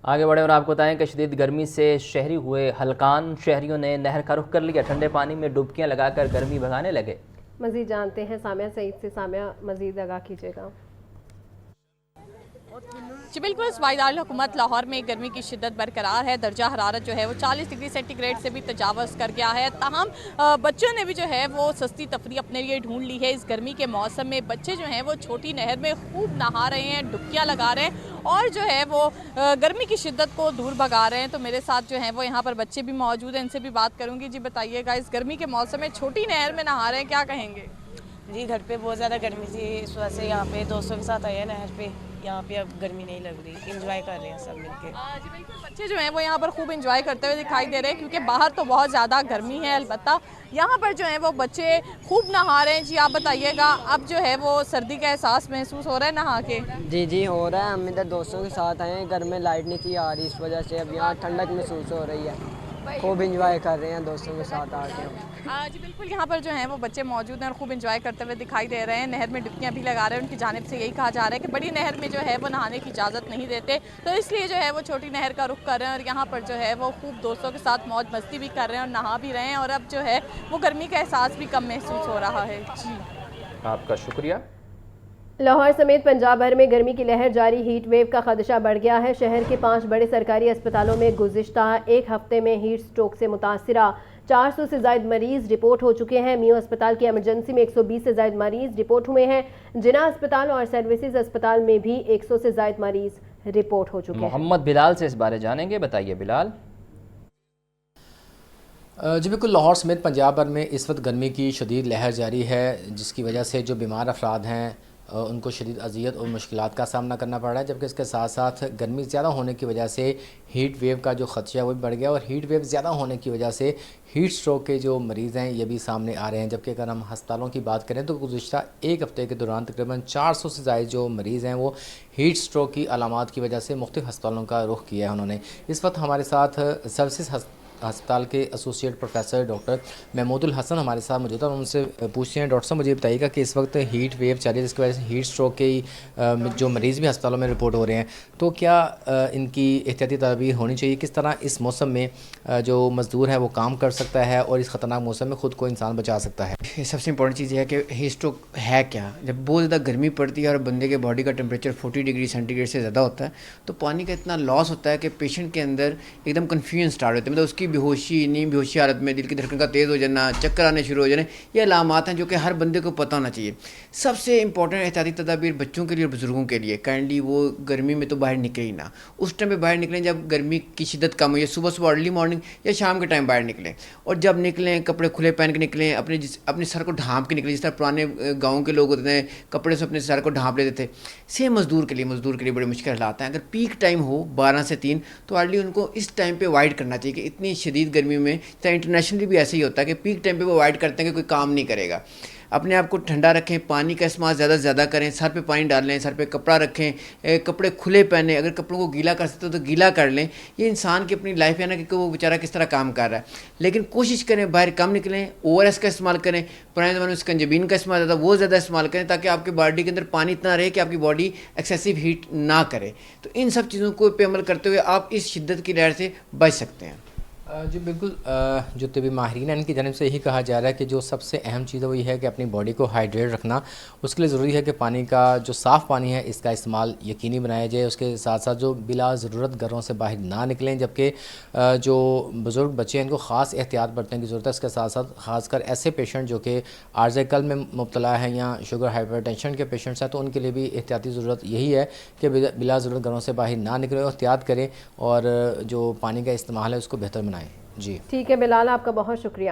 آگے بڑھیں اور آپ کو بتائیں کہ شدید گرمی سے شہری ہوئے ہلکان، شہریوں نے نہر کا رخ کر لیا، ٹھنڈے پانی میں ڈبکیاں لگا کر گرمی بھگانے لگے۔ مزید جانتے ہیں سامعہ سعید سے۔ سامعہ مزید آگاہ کیجیے گا۔ جی بالکل، صوبائی دارالحکومت لاہور میں گرمی کی شدت برقرار ہے۔ درجہ حرارت جو ہے وہ 40 ڈگری سینٹی گریڈ سے بھی تجاوز کر گیا ہے۔ تاہم بچوں نے بھی جو ہے وہ سستی تفریح اپنے لیے ڈھونڈ لی ہے۔ اس گرمی کے موسم میں بچے جو ہیں وہ چھوٹی نہر میں خوب نہا رہے ہیں، ڈبکیاں لگا رہے ہیں اور جو ہے وہ گرمی کی شدت کو دور بھگا رہے ہیں۔ تو میرے ساتھ جو ہیں وہ یہاں پر بچے بھی موجود ہیں، ان سے بھی بات کروں گی۔ جی بتائیے گا، اس گرمی کے موسم میں چھوٹی نہر میں نہا رہے ہیں، کیا کہیں گے؟ جی گھر پہ بہت زیادہ گرمی تھی، اس وجہ سے یہاں پہ دوستوں کے ساتھ آئے ہیں نہر پہ۔ یہاں پہ اب گرمی نہیں لگ رہی، انجوائے کر رہے ہیں سب مل کے۔ جی بالکل، بچے جو ہیں وہ یہاں پر خوب انجوائے کرتے ہوئے دکھائی دے رہے ہیں، کیونکہ باہر تو بہت زیادہ گرمی ہے، البتہ یہاں پر جو ہیں وہ بچے خوب نہا رہے ہیں۔ جی آپ بتائیے گا، اب جو ہے وہ سردی کا احساس محسوس ہو رہا ہے نہا کے؟ جی ہو رہا ہے۔ ہم ادھر دوستوں کے ساتھ آئے ہیں، گھر میں لائٹ نہیں تھی آ رہی، اس وجہ سے اب یہاں ٹھنڈک محسوس ہو رہی ہے، خوب انجوائے کر رہے ہیں دوستوں کے ساتھ آ کے۔ جی بالکل، یہاں پر جو ہیں وہ بچے موجود ہیں اور خوب انجوائے کرتے ہوئے دکھائی دے رہے ہیں، نہر میں ڈبکیاں بھی لگا رہے ہیں۔ ان کی جانب سے یہی کہا جا رہا ہے کہ بڑی نہر میں جو ہے وہ نہانے کی اجازت نہیں دیتے، تو اس لیے جو ہے وہ چھوٹی نہر کا رخ کر رہے ہیں اور یہاں پر جو ہے وہ خوب دوستوں کے ساتھ موج مستی بھی کر رہے ہیں اور نہا بھی رہے ہیں، اور اب جو ہے وہ گرمی کا احساس بھی کم محسوس ہو رہا ہے۔ جی آپ کا شکریہ۔ لاہور سمیت پنجاب بھر میں گرمی کی لہر جاری، ہیٹ ویو کا خدشہ بڑھ گیا ہے۔ شہر کے 5 بڑے سرکاری اسپتالوں میں گزشتہ ایک ہفتے میں ہیٹ سٹروک سے متاثرہ 400 سے زائد مریض رپورٹ ہو چکے ہیں۔ میو اسپتال کی ایمرجنسی میں 120 سے زائد مریض رپورٹ ہوئے ہیں۔ جناح اسپتال اور سروسز اسپتال میں بھی 100 سے زائد مریض رپورٹ ہو چکے ہیں۔ محمد بلال سے اس بارے جانیں گے، بتائیے بلال۔ جی بالکل، لاہور سمیت پنجاب بھر میں اس وقت گرمی کی شدید لہر جاری ہے، جس کی وجہ سے جو بیمار افراد ہیں ان کو شدید اذیت اور مشکلات کا سامنا کرنا پڑ رہا ہے، جبکہ اس کے ساتھ ساتھ گرمی زیادہ ہونے کی وجہ سے ہیٹ ویو کا جو خدشہ ہے وہ بھی بڑھ گیا، اور ہیٹ ویو زیادہ ہونے کی وجہ سے ہیٹ سٹروک کے جو مریض ہیں یہ بھی سامنے آ رہے ہیں۔ جبکہ اگر ہم ہسپتالوں کی بات کریں تو گزشتہ ایک ہفتے کے دوران تقریباً 400 سے زائد جو مریض ہیں وہ ہیٹ سٹروک کی علامات کی وجہ سے مختلف ہسپتالوں کا رخ کیا ہے انہوں نے۔ اس وقت ہمارے ساتھ سروسز ہسپتال کے ایسوسیٹ پروفیسر ڈاکٹر محمود الحسن ہمارے ساتھ موجود ہیں، اور ان سے پوچھتے ہیں ڈاکٹر صاحب مجھے بتائیے گا کہ اس وقت ہیٹ ویو چل رہی ہے جس کی وجہ سے ہیٹ سٹروک کے جو مریض بھی ہسپتالوں میں رپورٹ ہو رہے ہیں، تو کیا ان کی احتیاطی تدابیر ہونی چاہیے؟ کس طرح اس موسم میں جو مزدور ہے وہ کام کر سکتا ہے اور اس خطرناک موسم میں خود کو انسان بچا سکتا ہے؟ سب سے امپورٹنٹ چیز یہ ہے کہ ہیٹ اسٹروک ہے کیا۔ جب بہت زیادہ گرمی پڑتی ہے اور بندے کے باڈی کا ٹمپریچر 40 ڈگری سینٹی گریڈ سے زیادہ ہوتا ہے تو پانی کا اتنا لاس ہوتا ہے کہ پیشنٹ کے اندر ایک دم کنفیوژن اسٹارٹ ہوتا ہے، مطلب اس کی بے ہوشی، نیم بے ہوشی حالت میں دل کی دھڑکن کا تیز ہو جانا، چکر آنے شروع ہو جانے، یہ علامات ہیں جو کہ ہر بندے کو پتہ ہونا چاہیے۔ سب سے امپورٹنٹ احتیاطی تدابیر بچوں کے لیے اور بزرگوں کے لیے، کائنڈلی وہ گرمی میں تو باہر نکلیں ہی نہ، اس ٹائم پہ باہر نکلیں جب گرمی کی شدت کم ہو، یا صبح ارلی مارننگ یا شام کے ٹائم باہر نکلیں، اور جب نکلیں کپڑے کھلے پہن کے نکلیں، اپنے سر کو ڈھانپ کے نکلیں، جس طرح پرانے گاؤں کے لوگ ہوتے ہیں کپڑے سے اپنے سر کو ڈھانپ لیتے تھے۔ سیم مزدور کے لیے بڑے مشکل حالات ہیں۔ اگر پیک ٹائم ہو 12 سے 3 تو ارلی ان کو اس ٹائم پہ اوائڈ کرنا چاہیے کہ اتنی شدید گرمی میں، چاہے انٹرنیشنلی بھی ایسے ہی ہوتا ہے کہ پیک ٹائم پہ وہ اوائڈ کرتے ہیں کہ کوئی کام نہیں کرے گا۔ اپنے آپ کو ٹھنڈا رکھیں، پانی کا استعمال زیادہ سے زیادہ کریں، سر پہ پانی ڈال لیں، سر پہ کپڑا رکھیں، کپڑے کھلے پہنیں، اگر کپڑوں کو گیلا کر سکتے ہو تو گیلا کر لیں۔ یہ انسان کی اپنی لائف ہے نا کہ وہ بیچارہ کس طرح کام کر رہا ہے، لیکن کوشش کریں باہر کم نکلیں، ORS کا استعمال کریں، پرانے زمانے میں سکنجبین کا استعمال ہوتا ہے وہ زیادہ استعمال کریں تاکہ آپ کی باڈی کے اندر پانی اتنا رہے کہ آپ کی باڈی ایکسیسو ہیٹ نہ کرے۔ تو ان سب چیزوں کو پہ عمل کرتے ہوئے آپ اس شدت کی لہر سے بچ سکتے ہیں۔ جی بالکل، جو طبی ماہرین ہیں ان کی جانب سے یہی کہا جا رہا ہے کہ جو سب سے اہم چیز ہے وہ یہ ہے کہ اپنی باڈی کو ہائیڈریٹ رکھنا، اس کے لیے ضروری ہے کہ پانی کا جو صاف پانی ہے اس کا استعمال یقینی بنایا جائے۔ اس کے ساتھ ساتھ جو بلا ضرورت گھروں سے باہر نہ نکلیں، جبکہ جو بزرگ بچے ہیں ان کو خاص احتیاط برتنے کی ضرورت ہے۔ اس کے ساتھ ساتھ خاص کر ایسے پیشنٹ جو کہ عارضہ قلب میں مبتلا ہیں یا شوگر ہائپر ٹینشن کے پیشنٹس ہیں تو ان کے لیے بھی احتیاطی ضرورت یہی ہے کہ بلا ضرورت گھروں سے باہر نہ نکلیں، احتیاط کریں اور جو پانی کا استعمال ہے اس کو بہتر بنائیں۔ جی ٹھیک ہے بلال، آپ کا بہت شکریہ۔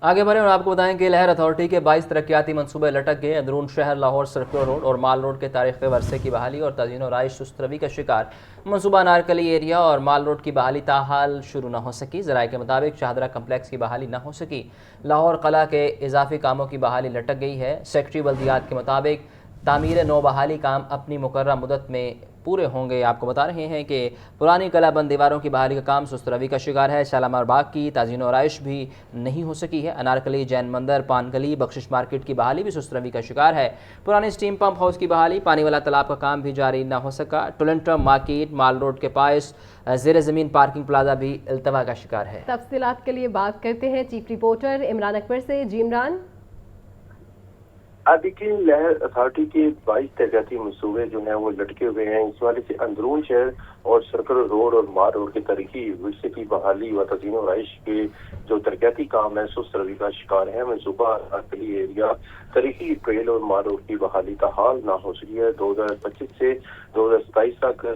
آگے بڑھیں اور آپ کو بتائیں کہ لہر اتھارٹی کے 22 ترقیاتی منصوبے لٹک گئے۔ اندرون شہر لاہور سرکولر روڈ اور مال روڈ کے تاریخی ورثے کی بحالی اور تزئین و رائج سست روی کا شکار منصوبہ انارکلی ایریا اور مال روڈ کی بحالی تاحال شروع نہ ہو سکی۔ ذرائع کے مطابق شاہدرہ کمپلیکس کی بحالی نہ ہو سکی۔ لاہور قلعہ کے اضافی کاموں کی بحالی لٹک گئی ہے۔ سیکٹری بلدیات کے مطابق تعمیر نو بحالی کام اپنی مقررہ مدت میں پورے ہوں گے۔ آپ کو بتا رہے ہیں کہ پرانی کلا بند دیواروں کی بحالی کا کام سست روی کا شکار ہے۔ شالامار باغ کی تزئین و آرائش بھی نہیں ہو سکی ہے۔ انارکلی، جین مندر، پان گلی، بخشش مارکیٹ کی بحالی بھی سست روی کا شکار ہے۔ پرانی سٹیم پمپ ہاؤس کی بحالی، پانی والا تالاب کا کام بھی جاری نہ ہو سکا۔ ٹولنٹم مارکیٹ، مال روڈ کے پاس زیر زمین پارکنگ پلازا بھی التوا کا شکار ہے۔ تفصیلات کے لیے بات کرتے ہیں چیف رپورٹر عمران اکبر سے۔ جی عمران، دیکھیے لہر اتھارٹی کے 22 ترقیاتی منصوبے جو ہیں وہ لٹکے ہوئے ہیں۔ اس والے سے اندرون شہر اور سرکل روڈ اور مار روڈ کے تاریخی ورثے کی بحالی و تزئین و آرائش کے جو ترقیاتی کام ہیں سست روی کا شکار ہے۔ منصوبہ انارکلی ایریا تاریخی ٹریل اور مار روڈ کی بحالی کا حال نہ ہو سکی ہے۔ 2025 سے 2027 تک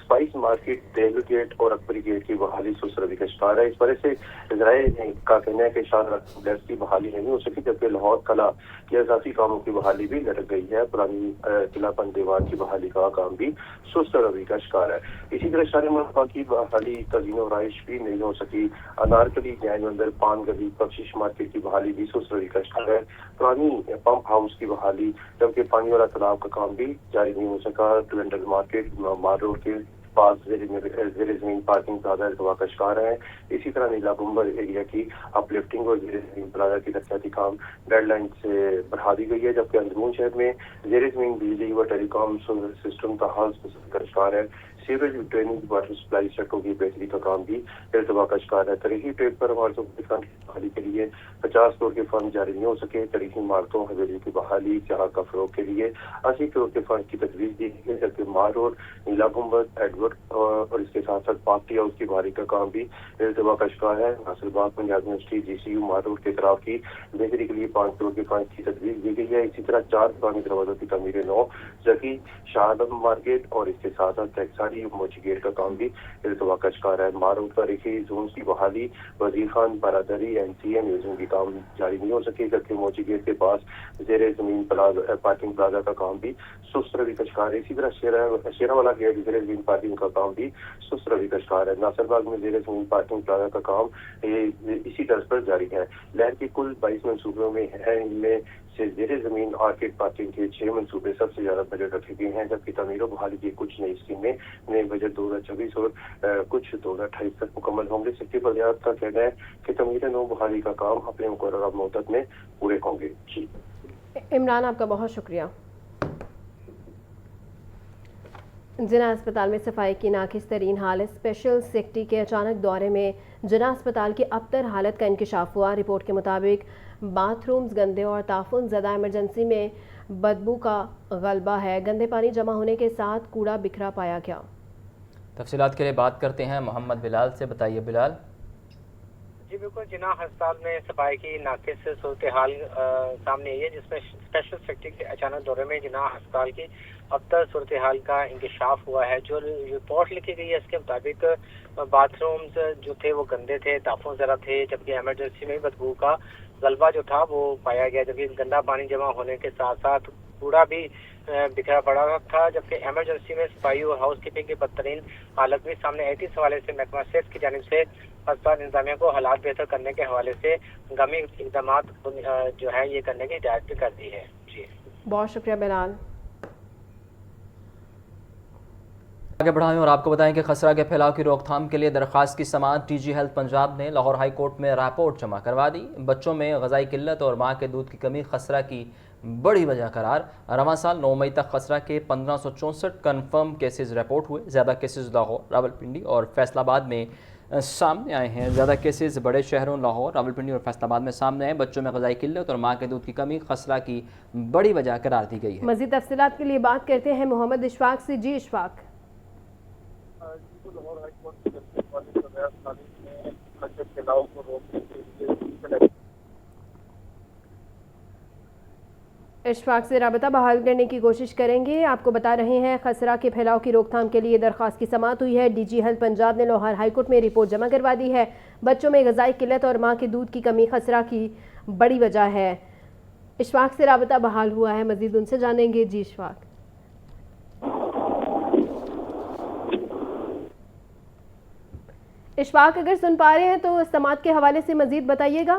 اسپائس مارکیٹ، دہلی گیٹ اور اکبری گیٹ کی بحالی سست روی کا شکار ہے۔ اس وجہ سے ذرائع کا کہنا ہے کہ شاہراہ کمپلیکس کی بحالی نہیں ہو سکی، جبکہ لاہور قلعہ کے اضافی کاموں کی بحالی بھی لٹک گئی ہے۔ پرانی قلعہ بند دیوار کی بحالی کا کام بھی سست روی کا شکار ہے۔ اسی طرح شاہراہ مربع کی بحالی تزئین و آرائش بھی نہیں ہو سکی۔ انارکلی، جین مندر، پان گلی، بخشش مارکیٹ کی بحالی بھی سست روی کا شکار ہے۔ پرانی پمپ ہاؤس کی بحالی، جبکہ پانی والا تالاب کا کام بھی جاری نہیں ہو سکا۔ ٹولنٹل مارکیٹ، مار روڈ کے پاس زیر زمین پارکنگ پلازا التوا کا شکار ہے۔ اسی طرح نیلا گنبد ایریا کی اپ لفٹنگ اور زیر زمین پلازا کی ترقیاتی کام ڈیڈ لائن سے بڑھا دی گئی ہے، جبکہ اندرون شہر میں زیر زمین بجلی و ٹیلی کام سسٹم کا حال کا شکار ہے۔ سیوریج ڈریننگ واٹر سپلائی سڑکوں کی بہتری کا کام بھی التوا کا شکار ہے۔ تاریخی ٹریڈ پر عمارتوں کی بحالی کے لیے 50 کروڑ کے فنڈ جاری نہیں ہو سکے۔ تاریخی عمارتوں حویلی کی بحالی، جہاں کا فروغ کے لیے 80 کروڑ کے فنڈ کی تجویز دی گئی ہے، جبکہ مار روڈ، نیلا گنبد، ایڈورڈ اور اس کے ساتھ ساتھ پارٹی ہاؤس کی بحالی کا کام بھی التوا کا شکار ہے۔ ناصر باغ پنجاب یونیورسٹی GCU مار روڈ کے اطراف کی بہتری کے لیے 5 کروڑ کے فنڈ کی تجویز دی گئی ہے۔ اسی طرح 4 پرانی دروازوں کی تعمیر نو، ذکی، شاہ عالم مارکیٹ اور اس کے ساتھ ساتھ ٹیکساری موچی گیٹ کا کام بھی التوا کا شکار ہے۔ مار روڈ تاریخی زون کی بحالی، وزیر خان برادری NCA میوزیم کی کام جاری نہیں ہو سکی، جبکہ موچی گیٹ کے پاس زیر زمین پارکنگ پلازا کا کام بھی سست روی کا شکار ہے۔ اسی طرح شیرہ والا گیٹ زیر زمین پارکنگ کا کام بھی سست روی کا شکار ہے۔ ناصر باغ میں زیر زمین پارکنگ پلازا کا کام اسی طرز پر جاری ہے۔ لہر کے کل 22 منصوبوں میں ہے، ان میں سے زیر زمین آرکیڈ پارکنگ کے 6 منصوبے سب سے زیادہ بجٹ رکھے گئے ہیں، جبکہ تعمیر و بحالی کی کچھ نئی اسکیمیں نئے بجٹ 2024 اور کچھ 2028 تک مکمل ہوں گے۔ سیکٹری بلیات کا کہنا ہے کہ تعمیر نو بحالی کا کام اپنے مقررہ مدت میں پورے ہوں گے۔ جی عمران، آپ کا بہت شکریہ۔ جناح اسپتال میں صفائی کی ناقص ترین حالت، اسپیشل سیکٹری کے اچانک دورے میں جناح اسپتال کی ابتر حالت کا انکشاف ہوا۔ رپورٹ کے مطابق باتھ رومز گندے اور تعفن زدہ، ایمرجنسی میں بدبو کا غلبہ ہے، گندے پانی جمع ہونے کے ساتھ کوڑا بکھرا پایا گیا۔ تفصیلات کے لیے بات کرتے ہیں محمد بلال سے۔ بتائیے بلال۔ جی بالکل، جناح اسپتال میں صفائی کی ناقص صورتحال سامنے آئی ہے، جس میں اسپیشل سیکٹری کے اچانک دورے میں جناح اسپتال کی ابتر صورتحال کا انکشاف ہوا ہے۔ جو رپورٹ لکھی گئی ہے اس کے مطابق باتھ رومز جو تھے وہ گندے تھے، تعفن زدہ تھے، جبکہ ایمرجنسی میں بدبو کا غلبہ جو تھا وہ پایا گیا، جبکہ گندا پانی جمع ہونے کے ساتھ ساتھ کوڑا بھی بکھرا پڑا تھا، جبکہ ایمرجنسی میں صفائی اور ہاؤس کیپنگ کی بدترین حالت بھی سامنے آئی تھی۔ اس حوالے سے محکمہ صحت کی جانب سے اسپتال انتظامیہ کو حالات بہتر کرنے کے حوالے سے ہنگامی اقدامات جو ہے یہ کرنے کی ہدایت بھی کر دی ہے۔ جی بہت شکریہ بلال۔ آگے بڑھائیں اور آپ کو بتائیں کہ خسرہ کے پھیلاؤ کی روک تھام کے لیے درخواست کی سماعت DG ہیلتھ پنجاب نے لاہور ہائی کورٹ میں رپورٹ جمع کروا دی۔ بچوں میں غذائی قلت اور ماں کے دودھ کی کمی خسرہ کی بڑی وجہ قرار۔ رواں سال 9 مئی تک خسرہ کے 1564 کنفرم کیسز رپورٹ ہوئے۔ زیادہ کیسز لاہور، راولپنڈی اور فیصل آباد میں سامنے آئے ہیں۔ زیادہ کیسز بڑے شہروں لاہور، راولپنڈی اور فیصل آباد میں سامنے آئے۔ بچوں میں غذائی قلت اور ماں کے دودھ کی کمی خسرہ کی بڑی وجہ قرار دی گئی ہے۔ مزید تفصیلات کے لیے بات کرتے ہیں محمد اشفاق سے۔ جی اشفاق۔ اشفاق سے رابطہ بحال کرنے کی کوشش کریں گے۔ آپ کو بتا رہے ہیں خسرہ کے پھیلاؤ کی روک تھام کے لیے درخواست کی سماعت ہوئی ہے۔ DG ہیلتھ پنجاب نے لاہور ہائی کورٹ میں رپورٹ جمع کروا دی ہے۔ بچوں میں غذائی قلت اور ماں کے دودھ کی کمی خسرہ کی بڑی وجہ ہے۔ اشفاق سے رابطہ بحال ہوا ہے، مزید ان سے جانیں گے۔ جی اشفاق۔ اشفاق اگر سن پا رہے ہیں تو سماعت کے حوالے سے مزید بتائیے گا۔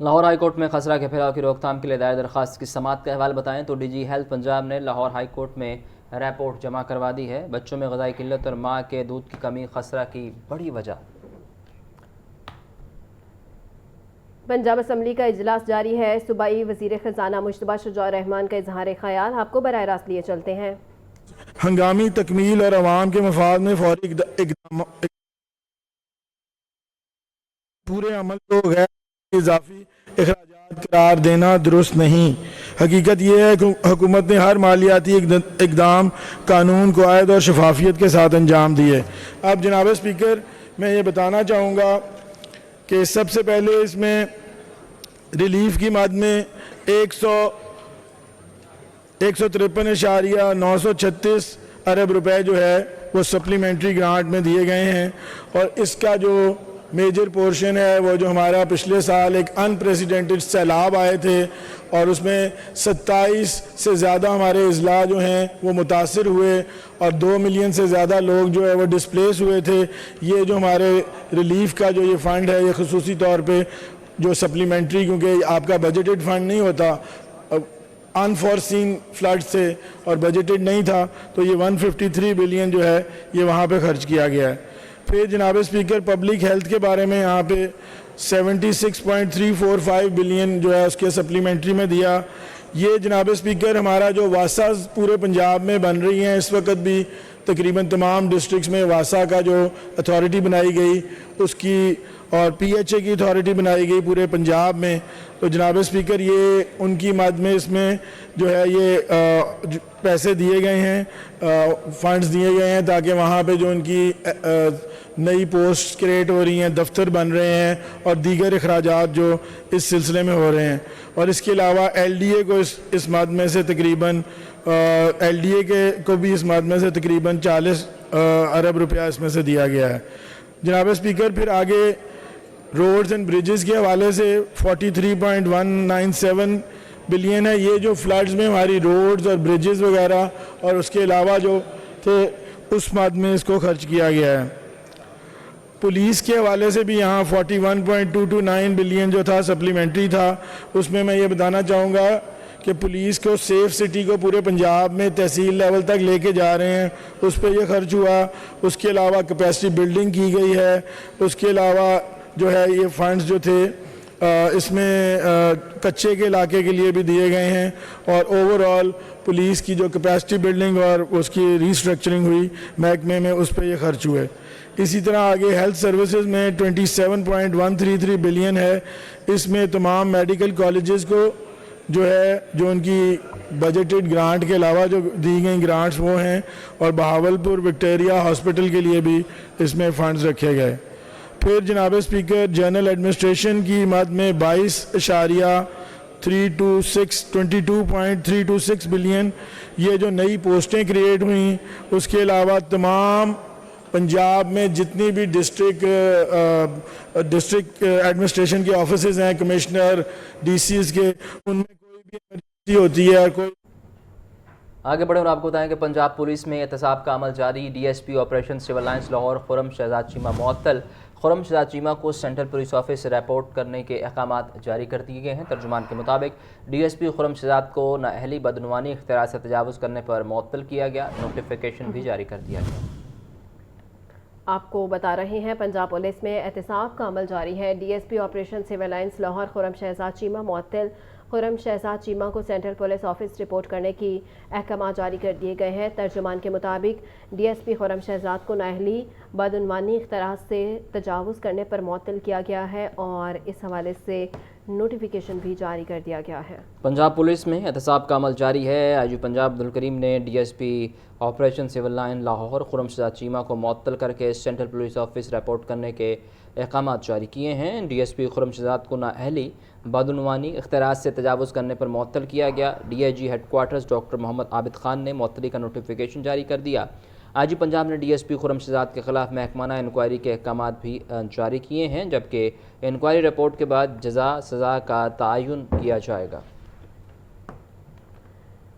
لاہور ہائی کورٹ میں خسرہ کے پھیلاؤ کی روک تھام کے لیے دائر درخواست کی سماعت کا احوال بتائیں تو ڈی جی ہیلتھ پنجاب نے لاہور ہائی کورٹ میں رپورٹ جمع کروا دی ہے۔ بچوں میں غذائی قلت اور ماں کے دودھ کی کمی خسرہ کی بڑی وجہ۔ پنجاب اسمبلی کا اجلاس جاری ہے۔ صوبائی وزیر خزانہ مشتبہ شجاع الرحمان کا اظہار خیال، آپ کو براہ راست لیے چلتے ہیں۔ ہنگامی تکمیل اور عوام کے مفاد میں فوری اقدام پورے عمل کو غیر اضافی اخراجات قرار دینا درست نہیں۔ حقیقت یہ ہے کہ حکومت نے ہر مالیاتی اقدام قانون قواعد اور شفافیت کے ساتھ انجام دیے۔ اب جناب اسپیکر میں یہ بتانا چاہوں گا کہ سب سے پہلے اس میں ریلیف کی مد میں 153.936 ارب روپے جو ہے وہ سپلیمنٹری گرانٹ میں دیے گئے ہیں، اور اس کا جو میجر پورشن ہے وہ جو ہمارا پچھلے سال ایک انپریسیڈنٹڈ سیلاب آئے تھے اور اس میں 27 سے زیادہ ہمارے اضلاع جو ہیں وہ متاثر ہوئے اور 2 ملین سے زیادہ لوگ جو ہے وہ ڈسپلیس ہوئے تھے۔ یہ جو ہمارے ریلیف کا جو یہ فنڈ ہے یہ خصوصی طور پہ جو سپلیمنٹری، کیونکہ آپ کا بجٹڈ فنڈ نہیں ہوتا، انفورسین فلڈ سے اور بجٹڈ نہیں تھا، تو یہ 153 بلین جو ہے یہ وہاں پہ خرچ کیا گیا ہے۔ پھر جناب اسپیکر پبلک ہیلتھ کے بارے میں یہاں پہ 76.345 بلین جو ہے اس کے سپلیمنٹری میں دیا۔ یہ جناب اسپیکر ہمارا جو واساز پورے پنجاب میں بن رہی ہیں، اس وقت بھی تقریباً تمام ڈسٹرکٹس میں واسا کا جو اتھارٹی بنائی گئی اس کی، اور پی ایچ اے کی اتھارٹی بنائی گئی پورے پنجاب میں، تو جناب اسپیکر یہ ان کی مد میں اس میں جو ہے یہ پیسے دیے گئے ہیں، فنڈز دیے گئے ہیں تاکہ وہاں پہ جو ان کی نئی پوسٹ کریٹ ہو رہی ہیں، دفتر بن رہے ہیں اور دیگر اخراجات جو اس سلسلے میں ہو رہے ہیں۔ اور اس کے علاوہ ایل ڈی اے کو اس مد میں سے تقریباً ایل ڈی اے کو بھی اس مد میں سے تقریباً 40 ارب روپیہ اس میں سے دیا گیا ہے۔ جناب اسپیکر پھر آگے روڈز اینڈ بریجز کے حوالے سے 43.197 بلین ہے۔ یہ جو فلڈز میں ہماری روڈز اور بریجز وغیرہ اور اس کے علاوہ جو تھے اس مد میں اس کو خرچ کیا گیا ہے۔ پولیس کے حوالے سے بھی یہاں 41.229 بلین جو تھا سپلیمنٹری تھا، اس میں میں یہ بتانا چاہوں گا کہ پولیس کو سیف سٹی کو پورے پنجاب میں تحصیل لیول تک لے کے جا رہے ہیں، اس پہ یہ خرچ ہوا۔ اس کے علاوہ کیپیسٹی بلڈنگ کی گئی ہے، اس کے علاوہ جو ہے یہ فنڈز جو تھے اس میں کچے کے علاقے کے لیے بھی دیے گئے ہیں، اور اوور آل پولیس کی جو کیپیسٹی بلڈنگ اور اس کی ریسٹرکچرنگ ہوئی محکمے میں اس پہ یہ خرچ ہوئے۔ اسی طرح آگے ہیلتھ سروسز میں 27.133 بلین ہے۔ اس میں تمام میڈیکل کالجز کو جو ہے جو ان کی بجٹڈ گرانٹ کے علاوہ جو دی گئی گرانٹس وہ ہیں، اور بہاولپور وکٹوریہ ہاسپٹل کے لیے بھی اس میں فنڈز رکھے گئے۔ پھر جناب اسپیکر جنرل ایڈمنسٹریشن کی مد میں 22.326 بلین یہ جو نئی پوسٹیں کریٹ ہوئیں، اس کے علاوہ تمام پنجاب میں جتنی بھی ڈسٹرکٹ ایڈمنسٹریشن کے آفیسز ہیں، کمشنر ڈی سیز کے، ان میں کوئی بھی ایمرجنسی ہوتی ہے اور کوئی آگے بڑھیں اور آپ کو بتائیں کہ پنجاب پولیس میں احتساب کا عمل جاری۔ D S P operation civil lines Lahore Khurram Shahzad Cheema معطل۔ خرم شہزاد چیمہ کو سینٹرل پولیس آفس سے رپورٹ کرنے کے احکامات جاری کر دیے گئے ہیں۔ ترجمان کے مطابق ڈی ایس پی خرم شہزاد کو نااہلی بدعنوانی اختیارات سے تجاوز کرنے پر معطل کیا گیا، نوٹیفیکیشن بھی جاری کر دیا گیا۔ آپ کو بتا رہے ہیں پنجاب پولیس میں احتساب کا عمل جاری ہے۔ D S P operation civil lines Lahore Khurram Shahzad Cheema معطل۔ خرم شہزاد چیمہ کو سینٹرل پولیس آفس رپورٹ کرنے کی احکامات جاری کر دیے گئے ہیں۔ ترجمان کے مطابق ڈی ایس پی خرم شہزاد کو نااہلی بدعنوانی اختیارات سے تجاوز کرنے پر معطل کیا گیا ہے اور اس حوالے سے نوٹیفیکیشن بھی جاری کر دیا گیا ہے۔ پنجاب پولیس میں احتساب کا عمل جاری ہے۔ آئی جی پنجاب عبدالکریم نے D S P operation civil line Lahore Khurram Shahzad Cheema کو معطل کر کے سینٹرل پولیس آفس رپورٹ کرنے کے احکامات جاری کیے ہیں۔ ڈی ایس پی خرم شہزاد کو نااہلی بدعنوانی اختیارات سے تجاوز کرنے پر معطل کیا گیا۔ D I G headquarters doctor Muhammad Abid Khan نے معطلی کا نوٹیفیکیشن جاری کر دیا۔ آئی جی پنجاب نے ڈی ایس پی خرم شہزاد کے خلاف محکمانہ انکوائری کے احکامات بھی جاری کیے ہیں، جبکہ انکوائری رپورٹ کے بعد جزا سزا کا تعین کیا جائے گا۔